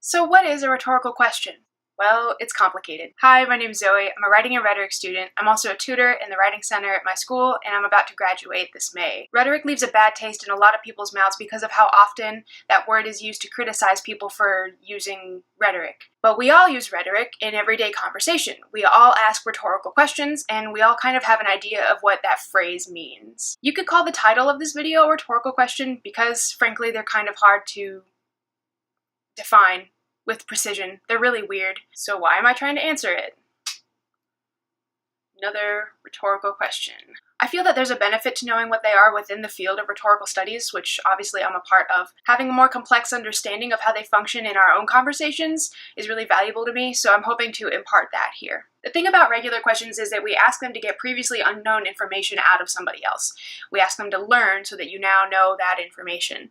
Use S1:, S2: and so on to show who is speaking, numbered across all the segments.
S1: So what is a rhetorical question? Well, it's complicated. Hi, my name is Zoe. I'm a writing and rhetoric student. I'm also a tutor in the writing center at my school, and I'm about to graduate this May. Rhetoric leaves a bad taste in a lot of people's mouths because of how often that word is used to criticize people for using rhetoric. But we all use rhetoric in everyday conversation. We all ask rhetorical questions, and we all kind of have an idea of what that phrase means. You could call the title of this video a rhetorical question because, frankly, they're kind of hard to define with precision. They're really weird. So why am I trying to answer it? Another rhetorical question. I feel that there's a benefit to knowing what they are within the field of rhetorical studies, which obviously I'm a part of. Having a more complex understanding of how they function in our own conversations is really valuable to me, so I'm hoping to impart that here. The thing about regular questions is that we ask them to get previously unknown information out of somebody else. We ask them to learn so that you now know that information.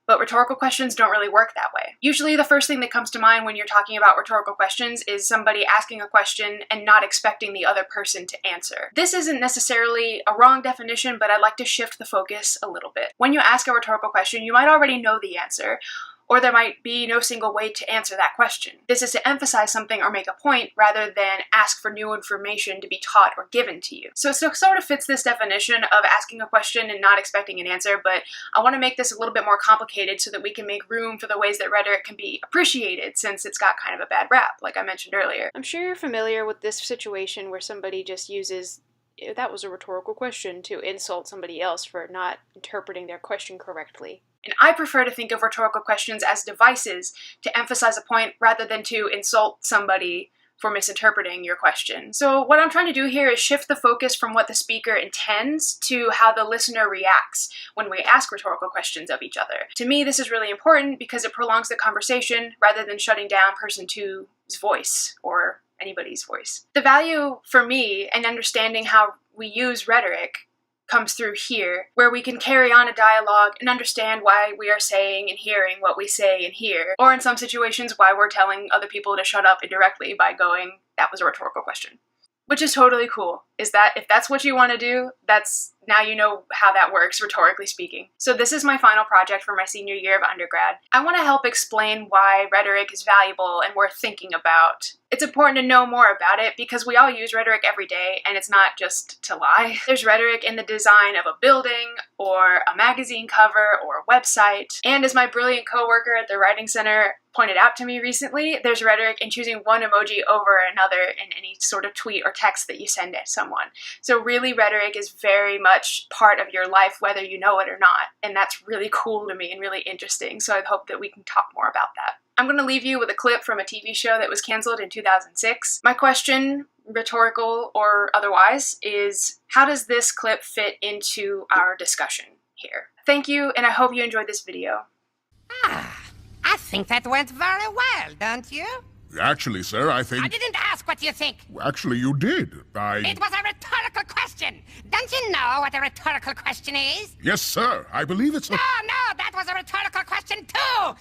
S1: But rhetorical questions don't really work that way. Usually the first thing that comes to mind when you're talking about rhetorical questions is somebody asking a question and not expecting the other person to answer. This isn't necessarily a wrong definition, but I'd like to shift the focus a little bit. When you ask a rhetorical question, you might already know the answer, or there might be no single way to answer that question. This is to emphasize something or make a point rather than ask for new information to be taught or given to you. So it sort of fits this definition of asking a question and not expecting an answer, but I want to make this a little bit more complicated so that we can make room for the ways that rhetoric can be appreciated, since it's got kind of a bad rap, like I mentioned earlier. I'm sure you're familiar with this situation where somebody just uses "that was a rhetorical question" to insult somebody else for not interpreting their question correctly. And I prefer to think of rhetorical questions as devices to emphasize a point rather than to insult somebody for misinterpreting your question. So what I'm trying to do here is shift the focus from what the speaker intends to how the listener reacts when we ask rhetorical questions of each other. To me, this is really important because it prolongs the conversation rather than shutting down person two's voice or anybody's voice. The value for me in understanding how we use rhetoric comes through here, where we can carry on a dialogue and understand why we are saying and hearing what we say and hear, or in some situations why we're telling other people to shut up indirectly by going, "that was a rhetorical question." Which is totally cool. Is that if that's what you want to do, now you know how that works, rhetorically speaking. So this is my final project for my senior year of undergrad. I want to help explain why rhetoric is valuable and worth thinking about. It's important to know more about it because we all use rhetoric every day, and it's not just to lie. There's rhetoric in the design of a building, or a magazine cover, or a website. And as my brilliant coworker at the Writing Center pointed out to me recently, there's rhetoric in choosing one emoji over another in any sort of tweet or text that you send at someone. So really, rhetoric is very much part of your life, whether you know it or not. And that's really cool to me and really interesting. So I hope that we can talk more about that. I'm going to leave you with a clip from a TV show that was canceled in 2006. My question, rhetorical or otherwise, is how does this clip fit into our discussion here? Thank you, and I hope you enjoyed this video.
S2: I think that went very well, don't you?
S3: Actually, sir, I think...
S2: I didn't ask what you think.
S3: Actually, you did.
S2: It was a rhetorical question. Don't you know what a rhetorical question is?
S3: Yes, sir. I believe it's a...
S2: No, that was a rhetorical question too.